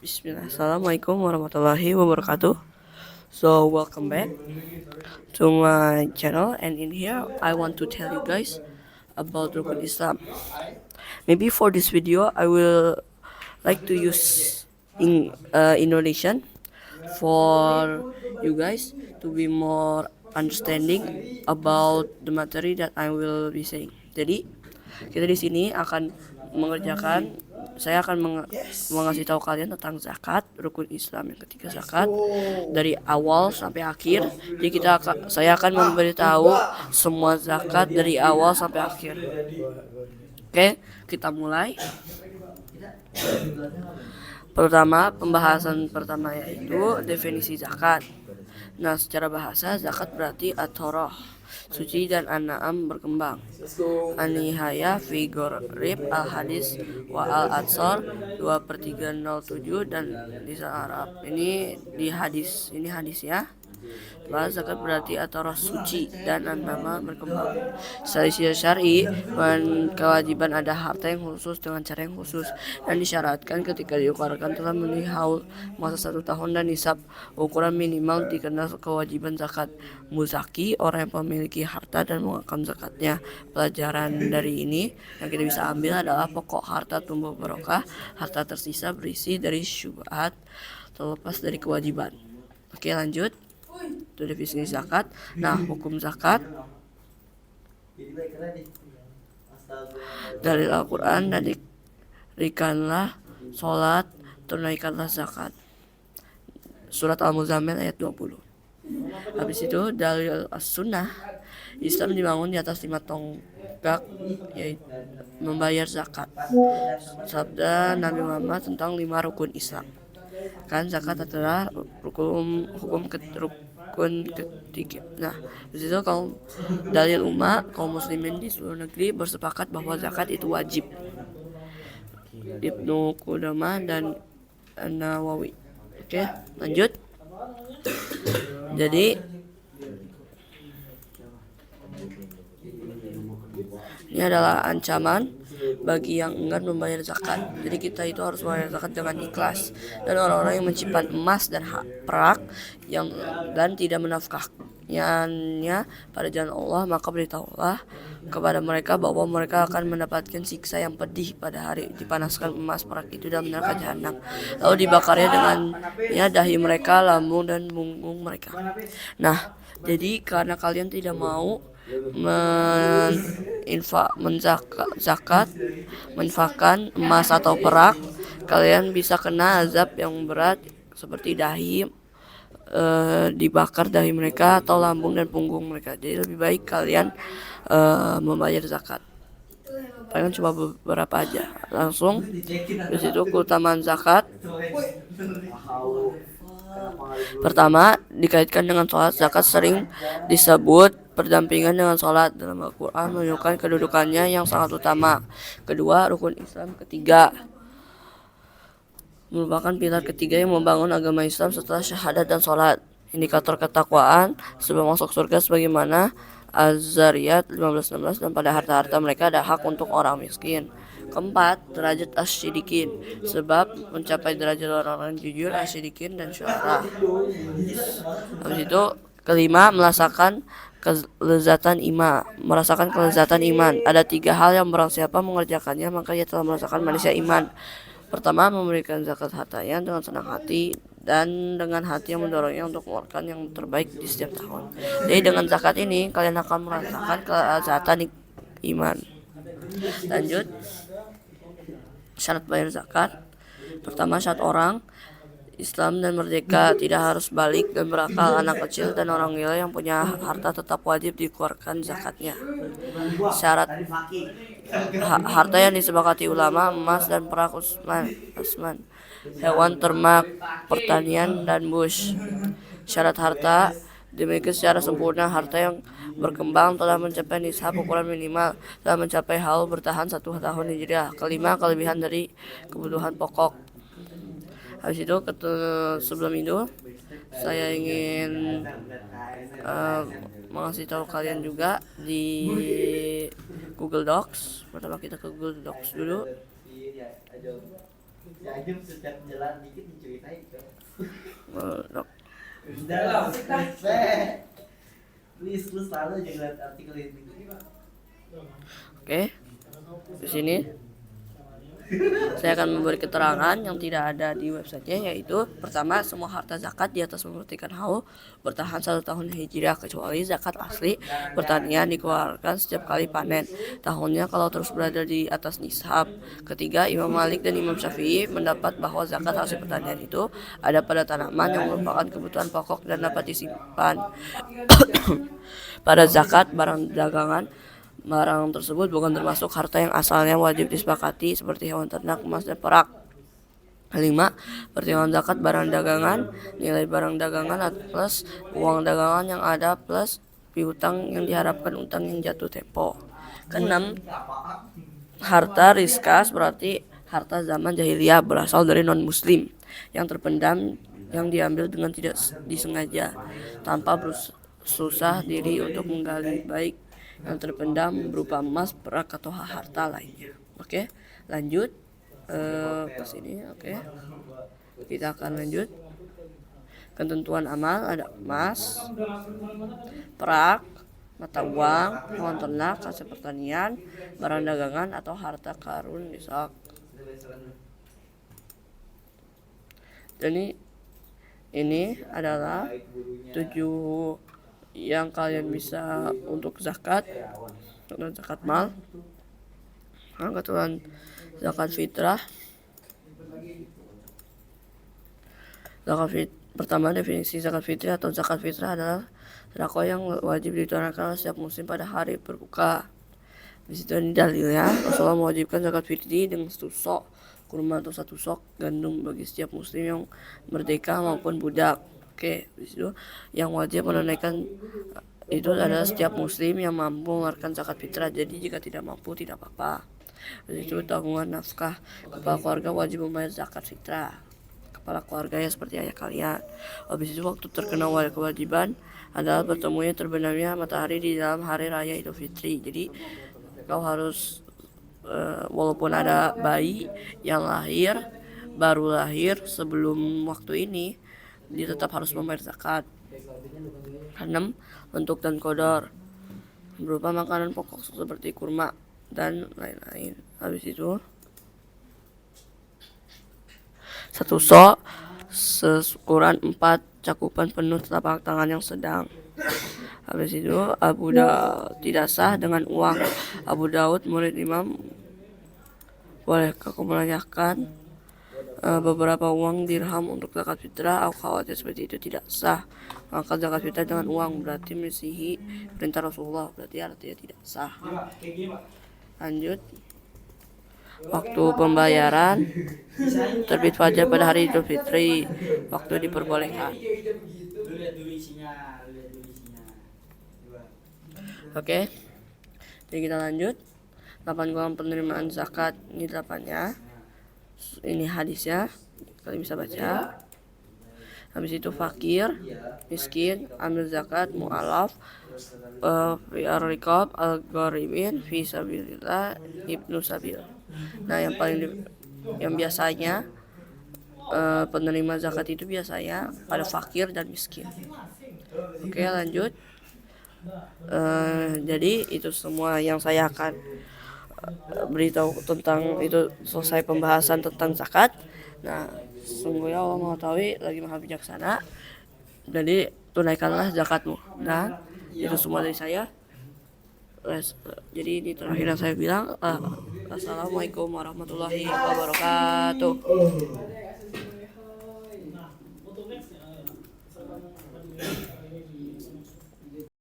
Bismillah. Assalamualaikum warahmatullahi wabarakatuh. So welcome back to my channel, and in here I want to tell you guys about Rukun Islam. Maybe for this video I will like to use in Indonesian for you guys to be more understanding about the materi that I will be saying. Jadi kita di sini akan mengerjakan, saya akan mengasih tahu kalian tentang zakat, rukun Islam yang ketiga zakat dari awal sampai akhir. Jadi saya akan memberitahu semua zakat dari awal sampai akhir. Oke, kita mulai. Pertama, pembahasan pertama yaitu definisi zakat. Nah, secara bahasa zakat berarti at-thoroh, suci dan an-na'am berkembang. An-nihaya fi Gharib al-Hadis wa al-Atsar 2/307 dan lisan Arab. Ini di hadis, ini hadis ya. Zakat berarti at-thoroh suci dan an-nama berkembang. Secara syar'i, kewajiban ada harta yang khusus dengan cara yang khusus dan disyaratkan ketika diukurkan telah memenuhi haul masa 1 tahun dan nisab. Ukuran minimal dikenal kewajiban zakat. Muzaki, orang yang memiliki harta dan mengeluarkan zakatnya. Pelajaran dari ini yang kita bisa ambil adalah pokok harta tumbuh barokah. Harta tersisa berisi dari syubhat terlepas dari kewajiban. Oke, lanjut. Itu definisi zakat. Nah, hukum zakat dari Al-Quran, dan dirikanlah sholat, tunaikanlah zakat. Surat Al-Muzammil ayat 20. Habis itu dalil as-sunnah, Islam dibangun di atas 5 tonggak, yaitu membayar zakat. Sabda Nabi Muhammad tentang 5 rukun Islam. Kan zakat adalah rukun ketiga. Nah, disitu kaum dalil kaum muslimin di seluruh negeri bersepakat bahwa zakat itu wajib. Ibnu Qudamah dan An-Nawawi. Oke, lanjut. Jadi ini adalah ancaman bagi yang enggan membayar zakat. Jadi kita itu harus membayar zakat dengan ikhlas. Dan orang-orang yang menyimpan emas dan perak dan tidak menafkahkannya pada jalan Allah, maka beritahulah kepada mereka bahwa mereka akan mendapatkan siksa yang pedih pada hari dipanaskan emas perak itu dalam neraka jahanam. Lalu dibakarnya dengan dahi mereka, lambung dan punggung mereka. Nah, jadi karena kalian tidak mau menfakkan emas atau perak, kalian bisa kena azab yang berat seperti dahi, dibakar dahi mereka atau lambung dan punggung mereka. Jadi lebih baik kalian membayar zakat. Paling cuma beberapa aja. Langsung di situ keutamaan zakat. Pertama, dikaitkan dengan sholat. Zakat sering disebut berdampingan dengan sholat dalam Al-Quran, menunjukkan kedudukannya yang sangat utama. Kedua, rukun Islam ketiga merupakan pilar ketiga yang membangun agama Islam setelah syahadat dan sholat. Indikator ketakwaan sebelum masuk surga sebagaimana Az-Zariyat 15:16, dan pada harta-harta mereka ada hak untuk orang miskin. Keempat, derajat asyidikin, sebab mencapai derajat orang-orang jujur, asyidikin dan syuhara. Habis itu kelima, merasakan kelezatan iman. Ada 3 hal yang barang siapa mengerjakannya maka ia telah merasakan manisnya iman. Pertama, memberikan zakat hartanya dengan senang hati dan dengan hati yang mendorongnya untuk mengeluarkan yang terbaik di setiap tahun. Jadi dengan zakat ini kalian akan merasakan kelezatan iman. Lanjut, syarat bayar zakat. Pertama, syarat orang Islam dan merdeka, tidak harus balik dan berakal. Anak kecil dan orang gila yang punya harta tetap wajib dikeluarkan zakatnya. Syarat harta yang disepakati ulama, emas dan perak asman, hewan ternak, pertanian dan bush. Syarat harta dimiliki secara sempurna. Harta yang berkembang telah mencapai nishab, ukuran minimal telah mencapai haul, bertahan 1 tahun hijriah. Kelima, kelebihan dari kebutuhan pokok. Habis itu sebelum itu saya ingin mengasih tahu kalian juga di Google Docs. Pertama kita ke Google Docs dulu. Ya aja setiap jalan dikit diceritain kan. Dok. Udah lah, please lu selalu aja lihat artikel ini. Oke. Di sini saya akan memberi keterangan yang tidak ada di websitenya, yaitu pertama, semua harta zakat di atas membuktikan haul bertahan 1 tahun hijriah kecuali zakat asli pertanian dikeluarkan setiap kali panen tahunnya kalau terus berada di atas nisab. Ketiga, Imam Malik dan Imam Syafi'i mendapat bahwa zakat hasil pertanian itu ada pada tanaman yang merupakan kebutuhan pokok dan dapat disimpan. Pada zakat barang dagangan, barang tersebut bukan termasuk harta yang asalnya wajib disepakati seperti hewan ternak, emas, dan perak. 5. Pertimbangan zakat barang dagangan, nilai barang dagangan plus uang dagangan yang ada plus piutang yang diharapkan utang yang jatuh tempo. 6. Harta riskas berarti harta zaman jahiliyah berasal dari non-muslim yang terpendam, yang diambil dengan tidak disengaja tanpa bersusah diri untuk menggali, baik yang terpendam berupa emas, perak, atau harta lainnya. Oke, lanjut ke sini. Oke, kita akan lanjut. Ketentuan amal ada emas, perak, mata uang, hewan ternak, hasil pertanian, barang dagangan, atau harta karun nisab. Jadi ini adalah 7 yang kalian bisa untuk zakat dan zakat mal. Ketentuan zakat fitrah. Pertama, definisi zakat fitrah atau zakat fitrah adalah sedekah yang wajib ditunaikan setiap muslim pada hari berbuka. Di situ ini dalilnya, Rasulullah mewajibkan zakat fitri dengan 1 sok kurma atau 1 sok gandum bagi setiap muslim yang merdeka maupun budak. Oke, di situ yang wajib menunaikan itu adalah setiap muslim yang mampu mengeluarkan zakat fitrah. Jadi jika tidak mampu tidak apa-apa. Di situ tanggungan nafkah kepala keluarga wajib membayar zakat fitrah. Kepala keluarga ya seperti ayah kalian. Habis itu waktu terkena kewajiban adalah bertemunya terbenamnya matahari di dalam hari raya Idul Fitri. Jadi kau harus walaupun ada bayi yang baru lahir sebelum waktu ini, dia tetap harus membayar zakat. 6. Bentuk dan kodor berupa makanan pokok seperti kurma dan lain-lain. Habis itu 1 sok seukuran 4 cakupan penuh telapak tangan yang sedang. Habis itu tidak sah dengan uang. Abu Daud murid Imam, bolehkah aku menanyakan beberapa uang dirham untuk zakat fitrah? Aku khawatir seperti itu tidak sah. Maka zakat fitrah dengan uang berarti mesihi perintah Rasulullah, berarti artinya tidak sah. Lanjut. Waktu pembayaran terbit fajar pada hari Idul Fitri, waktu diperbolehkan. Oke, jadi kita lanjut. 8 golongan penerimaan zakat, ini 8-nya. Ini hadisnya, kalian bisa baca. Habis itu fakir, miskin, amil zakat, mu'alaf, fi ar-riqab, al-gharibin, fi sabilillah, ibnu sabil. Nah, yang biasanya penerima zakat itu biasanya pada fakir dan miskin. Oke, lanjut. Jadi itu semua yang saya akan beritahu tentang itu. Selesai pembahasan tentang zakat. Nah, sungguhnya Allah mengetahui lagi maha bijaksana. Jadi tunaikanlah zakatmu. Dan itu semua dari saya. Jadi ini terakhir yang saya bilang. Assalamualaikum warahmatullahi wabarakatuh.